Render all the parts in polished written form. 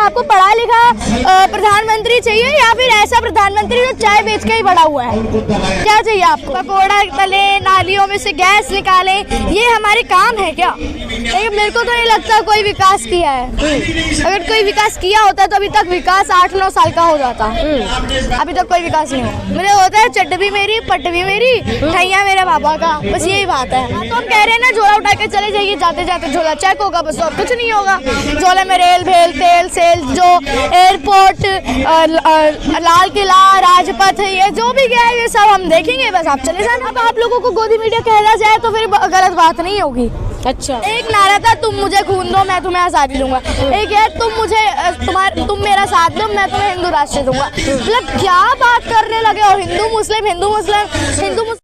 आपको पढ़ा लिखा प्रधानमंत्री चाहिए या फिर ऐसा प्रधानमंत्री जो चाय बेच के ही बड़ा हुआ है? क्या चाहिए आपको? पकौड़ा तले, नालियों में से गैस निकाले, ये हमारे काम है क्या? लेकिन मेरे को तो नहीं लगता कोई विकास किया है। अगर कोई विकास किया होता तो अभी तक विकास 8-9 साल का हो जाता। अभी तक कोई विकास नहीं हुआ। मेरे होता है चट भी मेरी, पट भी मेरी, ठैया मेरे बाबा का, बस यही बात है। तो हम कह रहे हैं ना, झोला उठा के चले जाइए, जाते जाते झोला चेक होगा, बस और कुछ नहीं होगा। झोले में रेल भेल तेल सेल, जो एयरपोर्ट, लाल किला, राजपथ, ये जो भी गया है ये सब हम देखेंगे, बस आप चले जाना। अब आप लोगों को गोदी मीडिया कहना जाए तो फिर गलत बात नहीं होगी। अच्छा, एक नारा था, तुम मुझे खून दो मैं तुम्हें आज़ादी दूंगा। एक है, तुम मेरा साथ दो मैं तुम्हें हिंदू राष्ट्र दूंगा। मतलब क्या बात करने लगे हो? हिंदू मुस्लिम।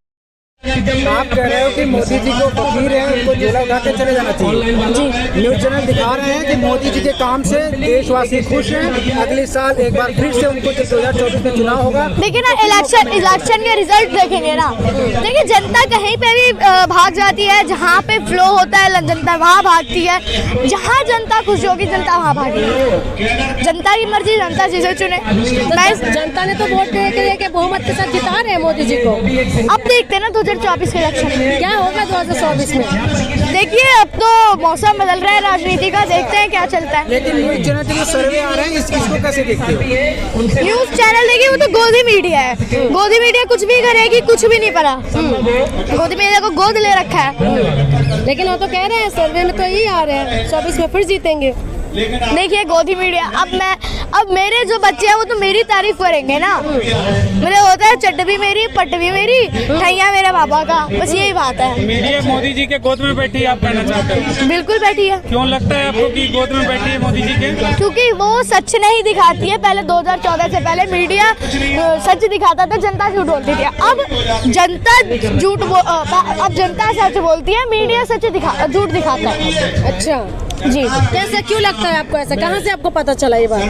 आप कह रहे हो कि मोदी जी को फकीर है, उनको झोला उठा के चले जाना चाहिए। जी, न्यूज चैनल दिखा रहे हैं कि मोदी जी के काम से देशवासी खुश हैं। अगले साल एक बार फिर से उनको 2024 में चुनाव होगा। देखिए ना, इलेक्शन के रिजल्ट देखेंगे ना। देखिए, जनता कहीं पे भी भाग जाती है, जहाँ पे फ्लो होता है जनता वहाँ भागती है। जहाँ जनता खुश होगी जनता वहाँ भागेगी। जनता की मर्जी, जनता जिसे चुने। जनता ने तो वोट दे के बहुमत के साथ जिता रहे हैं मोदी जी को। अब देखते हैं ना 2024 के इलेक्शन में क्या होगा 2024 में। देखिए, अब तो मौसम बदल रहा है राजनीति का, देखते हैं क्या चलता है। लेकिन न्यूज चैनल के जो सर्वे आ रहे हैं इसको कैसे देखते हो? न्यूज चैनल देखिए, वो तो गोदी मीडिया है। गोदी मीडिया कुछ भी करेगी, कुछ भी नहीं पता। गोदी मीडिया को गोद ले रखा है। लेकिन वो तो कह रहे हैं सर्वे में तो यही आ रहे हैं 24 में फिर जीतेंगे। देखिए, गोदी मीडिया, अब मेरे जो बच्चे हैं वो तो मेरी तारीफ करेंगे ना। मेरे होता है चट भी मेरी, पट भी मेरी, ठैया मेरे बाबा का, बस यही बात है। मीडिया मोदी जी के गोद में बैठी है, आप कहना चाहते हो? बिल्कुल बैठी है। क्यों लगता है आपको कि गोद में बैठी है मोदी जी के? क्योंकि वो सच नहीं दिखाती है। पहले 2014 से पहले मीडिया सच दिखाता था, जनता झूठ बोलती थी। अब जनता सच बोलती है, मीडिया झूठ दिखाता है। अच्छा जी, कैसे, क्यों लगता है आपको ऐसा? कहाँ से आपको पता चला ये बात?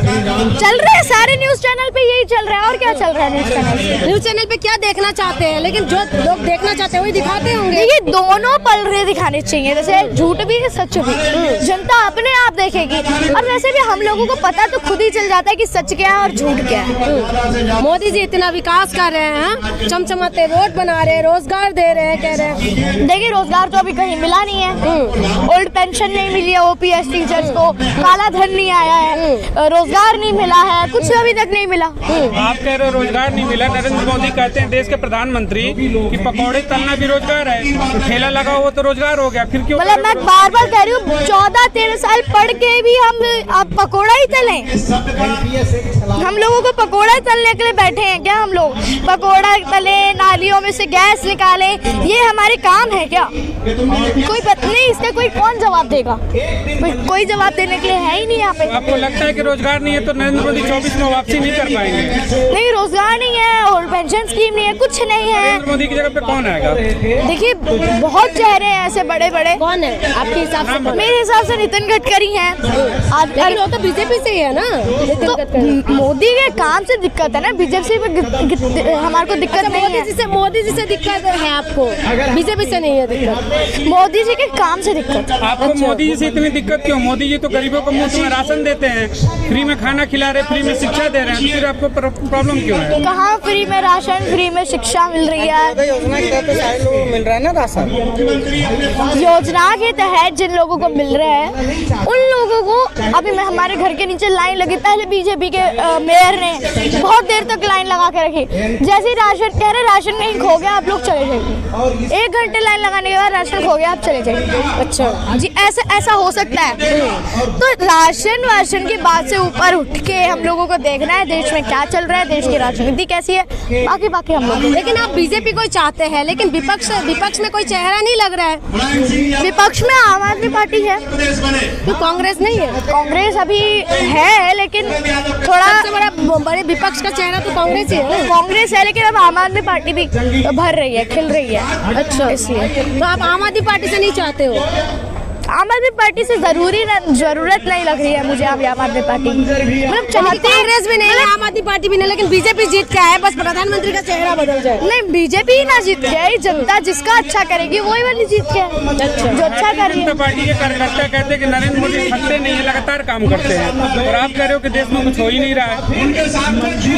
चल रहा है सारे न्यूज चैनल पे यही चल रहा है। और क्या चल रहा है न्यूज चैनल पे क्या देखना चाहते हैं? लेकिन जो लोग देखना चाहते हैं वही दिखाते होंगे। ये दोनों पल रहे दिखाने चाहिए, जैसे झूठ भी सच भी। जनता अपने आप देखेगी। और वैसे भी हम लोगों को पता तो खुद ही चल जाता है कि सच क्या है और झूठ क्या है। मोदी जी इतना विकास कर रहे हैं, चमचमाते रोड बना रहे हैं, रोजगार दे रहे हैं, कह रहे हैं। देखिए, रोजगार तो अभी कहीं मिला नहीं है। ओल्ड पेंशन नहीं मिली है OPS टीचर्स को, काला धन नहीं आया है, रोजगार नहीं मिला है, कुछ अभी तक नहीं मिला। आप कह रहे हो रोजगार नहीं मिला। नरेंद्र मोदी कहते हैं, देश के प्रधानमंत्री, कि पकौड़े तलना भी रोजगार है। ठेला लगा हुआ तो रोजगार हो गया, फिर क्यों? मतलब मैं बार बार कह रही हूँ, 14-13 साल पढ़ के भी हम अब पकौड़ा ही तलें। हम लोगों को पकौड़ा तलने के लिए बैठे हैं क्या? हम लोग पकौड़ा तले, नालियों में से गैस निकाले, ये हमारे काम है क्या? कोई पता नहीं, इसका कोई कौन जवाब देगा? कोई जवाब देने के लिए है ही नहीं यहाँ पे। आपको लगता है कि रोजगार नहीं है तो नरेंद्र मोदी 24 में वापसी नहीं कर पाएंगे? नहीं, रोजगार नहीं है और पेंशन स्कीम नहीं है, कुछ नहीं है। नरेंद्र मोदी की जगह पे कौन आएगा? देखिए, बहुत चेहरे हैं ऐसे बड़े बड़े। कौन है आपके हिसाब से? मेरे हिसाब से नितिन गडकरी हैं। लेकिन वो तो बीजेपी से ही है ना। तो मोदी के काम से दिक्कत है ना, बीजेपी में हमारे को दिक्कत नहीं है। मोदी जी से दिक्कत है आपको, बीजेपी से नहीं है दिक्कत। मोदी जी के काम से दिक्कत। आपको मोदी जी से इतनी दिक्कत क्यों? मोदी जी तो गरीबों को मुफ्त में राशन देते हैं, फ्री में खाना खिला रहे, फ्री में शिक्षा दे रहे हैं, फिर आपको प्रॉब्लम क्यों है? कहाँ फ्री में राशन, फ्री में शिक्षा मिल रही है? योजना के तहत सारे लोगों को मिल रहा है ना राशन। योजना के तहत जिन लोगों को मिल रहा है उन लोगों को, अभी मैं हमारे घर के नीचे लाइन लगी, पहले बीजेपी के मेयर ने बहुत देर तक लाइन लगा के रखी। जैसे राशन कह रहे राशन कहीं खो गया, आप लोग चले जाइए। 1 घंटे लाइन लगाने के बाद राशन खो गया, आप चले जाइए। अच्छा जी, ऐसा हो सकता है। तो राशन की बात से ऊपर उठ के हम लोगों को देखना है देश में क्या चल रहा है, देश की राजनीति कैसी है, बाकी हम लोग। लेकिन आप बीजेपी को चाहते हैं, लेकिन विपक्ष में कोई चेहरा नहीं लग रहा है। विपक्ष में आम आदमी पार्टी है, तो कांग्रेस नहीं है। कांग्रेस अभी है, लेकिन थोड़ा सबसे बड़े विपक्ष का चेहरा तो कांग्रेस ही है। कांग्रेस है, लेकिन अब आम आदमी पार्टी भी भर रही है, खिल रही है। अच्छा, इसलिए तो आप आम आदमी पार्टी से नहीं चाहते हो? आम आदमी पार्टी से जरूरत नहीं लग रही है मुझे। अब आम आदमी पार्टी मतलब चाहते कांग्रेस भी नहीं है, आम आदमी पार्टी भी नहीं, लेकिन बीजेपी जीत के आए, बस प्रधानमंत्री का चेहरा बदल जाए। नहीं, बीजेपी ना जीत के, जनता जिसका अच्छा करेगी वही वाली जीत के जो अच्छा कर रही है। पार्टी के कार्यकर्ता कहते हैं कि नरेंद्र मोदी थकते नहीं है, लगातार काम करते हैं, और आप कह रहे हो कि देश में कुछ हो ही नहीं रहा है।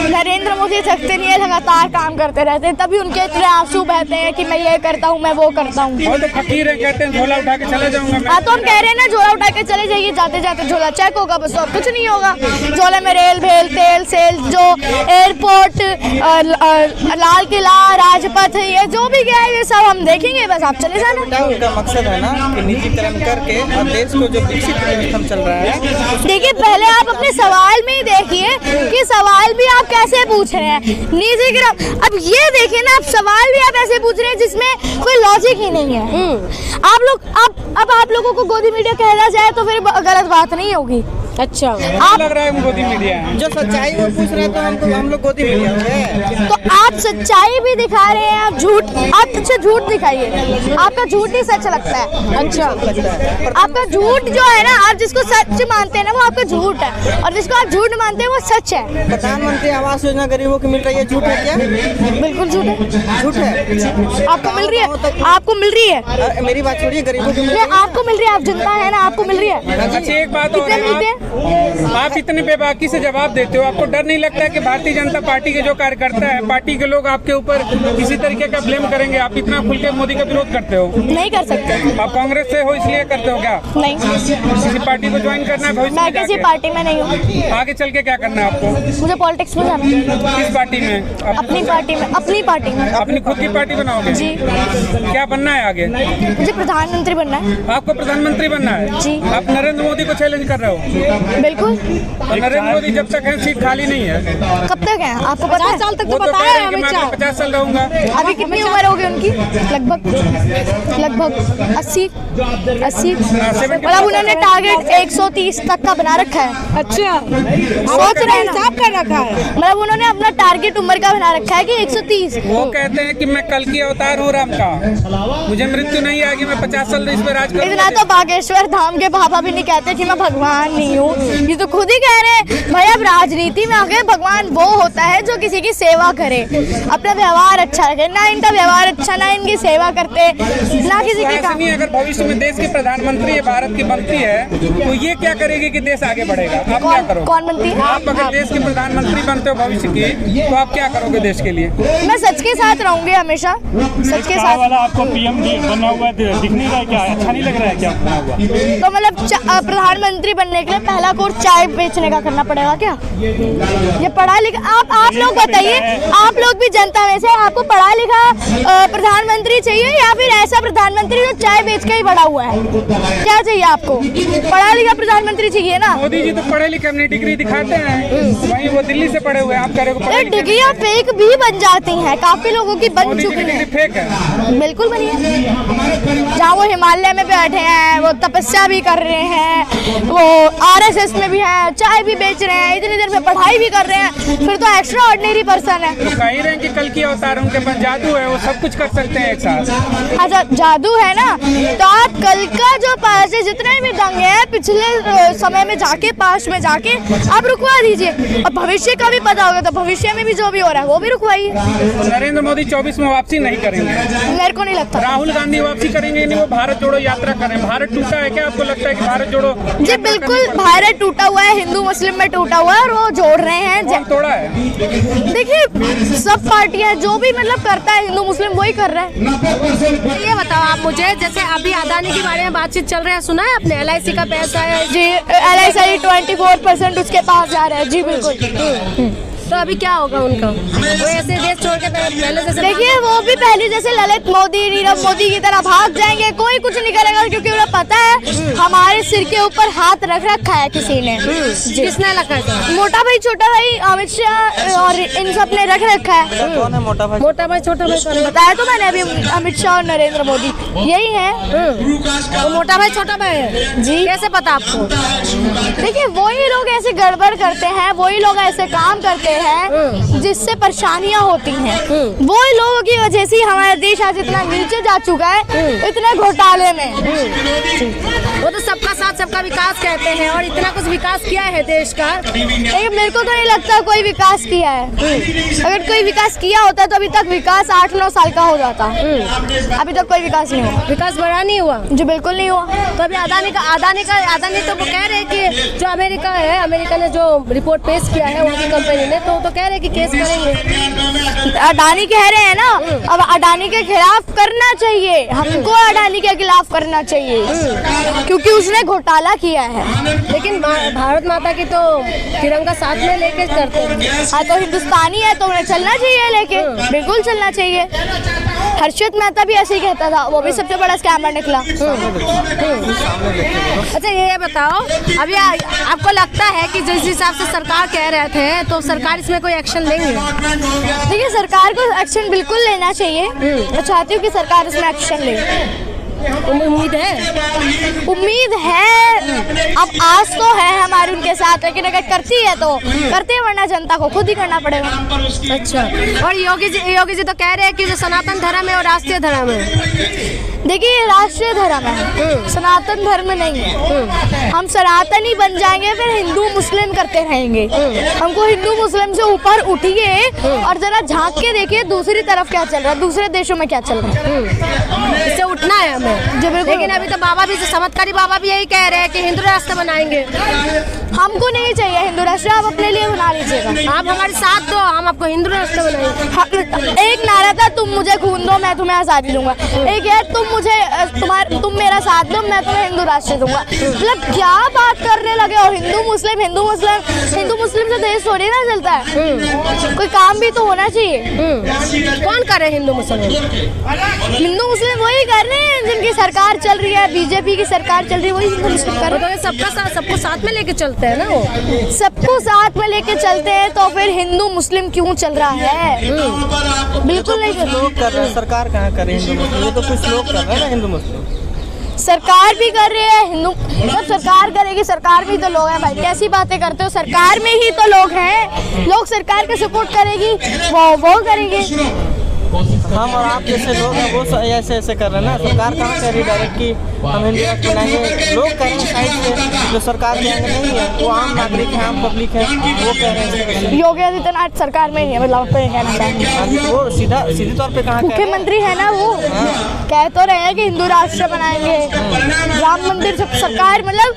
नरेंद्र मोदी थकते नहीं है, लगातार काम करते रहते हैं, तभी उनके इतने आंसू बहते हैं कि मैं ये करता हूँ, मैं वो करता हूँ। और तो फकीर है, कहते हैं झोला उठा के चला जाऊंगा मैं। हाँ, तो हम कह रहे हैं ना, झोला उठा के चले जाइए, जाते जाते झोला चेक होगा, बस और कुछ नहीं होगा। झोले में रेल भेल तेल सेल, जो एयरपोर्ट, लाल किला, राजपथ, ये जो भी गया है ये सब हम देखेंगे, बस आप चले जाना। उनका मकसद है ना कि निजीकरण करके और देश को जो विकसित सिस्टम चल रहा है। देखिए, पहले आप अपने सवाल में ही देखिए कि सवाल भी आप कैसे पूछ रहे हैं, निजीकरण। अब ये देखिए ना, आप सवाल भी आप ऐसे पूछ रहे हैं जिसमें कोई लॉजिक ही नहीं है। आप लोग अब आप लोगों को गोदी मीडिया कहना जाए तो फिर गलत बात नहीं होगी। अच्छा, आप लग रहा है गोदी मीडिया है। जो सच्चाई वो पूछ रहे हैं तो हम लोग गोदी मीडिया है। तो आप सच्चाई भी दिखा रहे हैं, आप झूठ, आप अच्छा झूठ दिखाइए, आपका झूठ ही सच लगता है। अच्छा, आपका झूठ जो है ना, आप जिसको सच मानते हैं ना वो आपका झूठ है, और जिसको आप झूठ मानते हैं वो सच है। प्रधानमंत्री आवास योजना गरीबों को मिल रही है, झूठ है क्या? बिल्कुल झूठ है। झूठ है। आपको मिल रही है, आपको मिल रही है। मेरी बात छोड़िए, गरीबों को आपको मिल रही है, आप जनता है ना, आपको मिल रही है। अच्छा, एक बात और है, आप इतने बेबाकी से जवाब देते हो, आपको डर नहीं लगता है कि भारतीय जनता पार्टी के जो कार्यकर्ता है, पार्टी के लोग आपके ऊपर किसी तरीके का ब्लेम करेंगे? आप इतना खुल के मोदी का विरोध करते हो। नहीं कर सकते। आप कांग्रेस से हो इसलिए करते हो क्या? नहीं, किसी पार्टी को ज्वाइन करना है भविष्य में? मैं किसी पार्टी में नहीं हूँ। आगे चल के क्या करना है आपको? मुझे पॉलिटिक्स में जाना है। किस पार्टी में? अपनी पार्टी में। अपनी पार्टी में। अपनी खुद की पार्टी बनाओगे? जी। क्या बनना है आगे? मुझे प्रधानमंत्री बनना है। आपको प्रधानमंत्री बनना है? जी। आप नरेंद्र मोदी को चैलेंज कर रहे हो? बिल्कुल। नरेंद्र मोदी जब तक है सीट खाली नहीं है। कब तक है आपको पता है? 50 साल तक वो तो तो कह बताया रहे हैं कि मैं अमित शाह। 50 साल रहूंगा। अभी कितनी उम्र होगी उनकी? लगभग 80। मतलब उन्होंने टारगेट 130 तक का बना रखा है। अच्छा, सोच रहे हैं ना, हिसाब कर रखा है। मतलब उन्होंने अपना टारगेट उम्र का बना रखा है कि 130। वो कहते हैं कि मैं कल की अवतार हूँ राम का, मुझे मृत्यु नहीं आएगी, मैं 50 साल इस पर राज करूंगा। इतना तो बागेश्वर धाम के बाबा भी नहीं कहते कि मैं भगवान नहीं हूँ, ये तो खुद ही कह रहे हैं। भाई, अब राजनीति में आगे भगवान वो होता है जो किसी की सेवा करे, अपना व्यवहार अच्छा रखे। ना इनका व्यवहार अच्छा, ना इनकी सेवा करते, ना किसी की काम। अगर भविष्य में देश की प्रधानमंत्री भारत की बनती है तो ये क्या करेगी कि देश आगे बढ़ेगा? आप क्या करोगे? कौन बनती है? आप अगर देश की प्रधानमंत्री बनते हो भविष्य की, तो आप क्या करोगे देश के लिए? मैं सच के साथ रहूंगी हमेशा, सच के साथ। वाला आपको पीएम बना हुआ दिख नहीं रहा है क्या? अच्छा नहीं लग रहा है क्या बना हुआ? तो मतलब प्रधानमंत्री बनने के लिए पहला कोर्स चाय बेचने का करना पड़ेगा क्या? ये पढ़ा लिखा आप लोग बताइए, आप लोग भी जनता में से, आपको पढ़ा लिखा प्रधानमंत्री चाहिए या फिर ऐसा प्रधानमंत्री जो चाय बेच के ही बड़ा हुआ है? क्या चाहिए आपको? पढ़ा लिखा प्रधानमंत्री चाहिए ना। मोदी जी तो पढ़े लिखे, अपनी डिग्री दिखाते हैं, वहीं वो दिल्ली से पढ़े हुए हैं, आप कह रहे हो डिग्रियां फेक भी बन जाती हैं, काफी लोगों की बन चुकी डिग्री है। फेक है। बिल्कुल बनी है। जहाँ वो हिमालय में बैठे हैं, वो तपस्या भी कर रहे हैं, वो RSS में भी है, चाय भी बेच रहे हैं, इतनी देर में पढ़ाई भी कर रहे हैं, फिर तो एक्स्ट्रा ऑर्डिनरी पर्सन है। तो कह ही रहे हैं कि कल की अवतार उनके पास जादू है, वो सब कुछ कर सकते हैं एक साथ। अच्छा, जादू है ना, तो आप कल का जो पास है, जितने भी दंगे हैं पिछले समय में जाके, पास्ट में जाके आप रुकवा दीजिए, और भविष्य का भी पता होगा तो भविष्य में भी जो भी हो रहा है वो भी रुकवाइए। तो नरेंद्र मोदी 24 में वापसी नहीं करेंगे? मेरे को नहीं लगता। राहुल गांधी वापसी करेंगे नहीं, वो भारत जोड़ो यात्रा करें। भारत टूटा है क्या? आपको लगता है कि भारत जोड़ो? जी बिल्कुल, भारत टूटा हुआ है, हिंदू मुस्लिम में टूटा हुआ है, और वो जोड़ रहे हैं। कौन तोड़ा है? देखिए, सब पार्टियां जो भी मतलब करता है हिंदू मुस्लिम वही कर रहा है। ये बताओ आप मुझे, जैसे अभी अदानी के बारे में बातचीत चल रहा है, सुना है आपने? LIC का पैसा है जी, LIC 24% उसके पास जा रहा है। जी बिल्कुल। तो अभी क्या होगा उनका? वो ऐसे देश छोड़ के पहले जैसे, देखिए, वो भी पहले जैसे ललित मोदी, नीरव मोदी की तरह भाग जाएंगे, कोई कुछ नहीं करेगा, क्योंकि उन्हें पता है हमारे सिर के ऊपर हाथ रख रखा है किसी ने। किसने रखा है? मोटा भाई, छोटा भाई, अमित शाह और इन सब ने रख रखा है। कौन है मोटा भाई? मोटा भाई छोटा भाई कौन है? बताया तो मैंने अभी, अमित शाह और नरेंद्र मोदी यही है। वो मोटा भाई छोटा भाई है जी। कैसे पता आपको? देखिए, वही लोग ऐसे गड़बड़ करते हैं, वही लोग ऐसे काम करते हैं हैं जिससे परेशानियां होती हैं, वो लोगों की वजह से हमारा देश आज इतना नीचे जा चुका है, इतने घोटाले में। वो तो सबका साथ सबका विकास कहते हैं और इतना कुछ विकास किया है देश का, लेकिन मेरे को तो नहीं लगता कोई विकास किया है। अगर कोई विकास किया होता तो अभी तक विकास 8-9 साल का हो जाता। अभी तक कोई विकास नहीं हुआ। विकास बड़ा नहीं हुआ जो बिल्कुल नहीं हुआ। तो अभी अदानी तो वो कह रहे हैं कि जो अमेरिका ने जो रिपोर्ट पेश किया है वहाँ की कंपनी ने, तो कह रहे हैं कि केस करेंगे। अडानी कह रहे हैं ना, अब अडानी के खिलाफ करना चाहिए, हमको अडानी के खिलाफ करना चाहिए क्योंकि उसने घोटाला किया है। लेकिन भारत माता की तो तिरंगा साथ में लेके करते हैं। हाँ, तो हिंदुस्तानी है तो उन्हें चलना चाहिए लेके, बिल्कुल चलना चाहिए। हर्षित मेहता भी ऐसे ही कहता था, वो भी सबसे बड़ा स्कैमर निकला। अच्छा ये बताओ, अभी आपको लगता है कि जिस हिसाब से सरकार कह रहे थे तो सरकार इसमें कोई एक्शन लेंगे? देखिए, सरकार को एक्शन बिल्कुल लेना चाहिए। मैं चाहती हूँ कि सरकार इसमें एक्शन ले। उम्मीद है अब आज तो है हमारी उनके साथ, लेकिन अगर करती है तो करते हैं, वरना जनता को खुद ही करना पड़ेगा। अच्छा, और योगी जी तो कह रहे हैं कि जो सनातन धर्म है और राष्ट्रीय धर्म है। देखिए, राष्ट्रीय धर्म है, सनातन धर्म नहीं है। हम सनातनी बन जाएंगे फिर हिंदू मुस्लिम करते रहेंगे। हमको हिंदू मुस्लिम से ऊपर उठिए और जरा झांक के देखिए दूसरी तरफ क्या चल रहा है, दूसरे देशों में क्या चल रहा है। इससे उठना है हमें। लेकिन अभी तो बाबा भी, चमत्कारी बाबा भी यही कह रहे हैं कि हिंदू राष्ट्र बनाएंगे। हमको नहीं चाहिए हिंदू राष्ट्र, आप अपने लिए बना लीजिएगा। आप हमारे साथ दो, हम आपको हिंदू राष्ट्र बनाएंगे। एक नारा था, तुम मुझे खून दो मैं तुम्हें आज़ादी दूंगा। एक है, तुम मेरा साथ दो मैं तुम्हें हिंदू राष्ट्र दूंगा। मतलब क्या बात करने लगे हो? हिंदू मुस्लिम से देश थोड़ी ना चलता है। कोई काम भी तो होना चाहिए। कौन करे हिंदू मुस्लिम? हिंदू मुस्लिम वही कर रहे हैं जिनकी सरकार चल रही है, बीजेपी की सरकार चल रही है, वही हिंदू मुस्लिम कर रहे हैं। सबको साथ में लेके चलते हैं ना, वो सबको साथ में लेके चलते हैं, तो फिर हिंदू मुस्लिम क्यों चल रहा है? बिल्कुल नहीं लोग कर रहे हैं, सरकार कहाँ कर रही है हिंदू मुस्लिम? ये तो कुछ लोग कर रहे हैं ना हिंदू मुस्लिम। सरकार भी कर रही है हिंदू, जब सरकार करेगी, सरकार में ही तो लोग हैं भाई। कैसी बातें करते हो? सरकार में ही तो लोग हैं। लोग सरकार का सपोर्ट करेगी, वो करेंगे। हम और आप जैसे लोग हैं वो ऐसे कर रहे हैं ना। सरकार कहाँ कह रही डायरेक्ट कि हम हिंदू राष्ट्र बनाएंगे? लोग कह रहे हैं साइड से, जो सरकार के अंदर नहीं है, वो आम नागरिक है, आम पब्लिक है, वो कह रहे हैं। योगी आदित्यनाथ सरकार में ही है, मतलब आपको ये कहना चाहिए। वो सीधे तौर पे कहाँ मुख्यमंत्री है ना, वो कह तो रहे हैं कि हिंदू राष्ट्र बनाएंगे, राम मंदिर सरकार। मतलब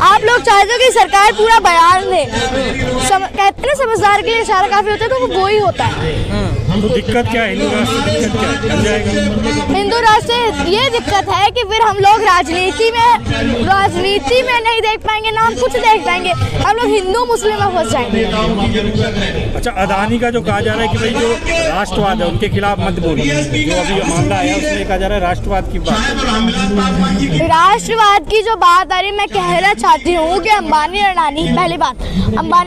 आप लोग चाहते हो कि सरकार पूरा बयान दे। कहते हैं ना, समझदार के लिए इशारा काफी होता है, तो वो ही होता है। तो दिक्कत क्या है? हिंदू राष्ट्र ये दिक्कत है कि फिर हम लोग राजनीति में नहीं देख पाएंगे, ना हम कुछ देख पाएंगे। हम लोग हिंदू मुस्लिम में फंस जाएंगे। अच्छा, अडानी का जो कहा जा रहा है कि भाई जो राष्ट्रवाद है उनके खिलाफ मत बोलिए, जो अभी मामला आया उसमें कहा जा रहा है राष्ट्रवाद की बात। राष्ट्रवाद की जो बात आ रही है, मैं कहना चाहती हूँ कि अंबानी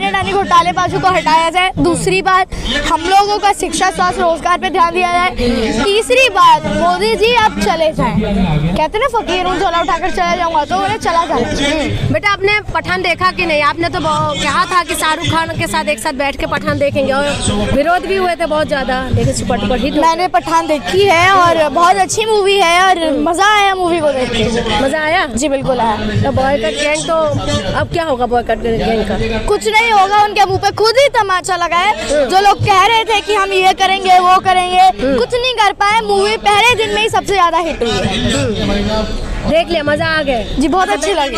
अडानी घोटालेबाजों को हटाया जाए। दूसरी बात, हम लोगों का शिक्षा, स्वास्थ्य, रोजगार पे ध्यान दिया जाए। तीसरी बात, मोदी जी आप चले जाएं। कहते ना, फकीर हूँ झोला उठाकर चला जाऊंगा, तो उन्हें चला जाए। बेटा, आपने पठान देखा कि नहीं? आपने तो कहा था कि शाहरुख खान के साथ एक साथ बैठ के पठान देखेंगे, और विरोध भी हुए थे बहुत ज्यादा, लेकिन सुपर हिट। मैंने पठान देखी है और बहुत अच्छी मूवी है और मजा आया मूवी को देख के। मजा आया? जी बिल्कुल आया। तो बॉयकट गैंग, तो अब क्या होगा बॉयकट गैंग का? कुछ नहीं होगा, उनके मुंह पे खुद ही तमाचा लगा है। जो लोग कह रहे थे कि हम ये करेंगे वो करेंगे, कुछ नहीं कर पाए। मूवी पहले दिन में ही सबसे ज्यादा हिट हुई है। देख लिया, मजा आ गया? जी बहुत अच्छी लगी।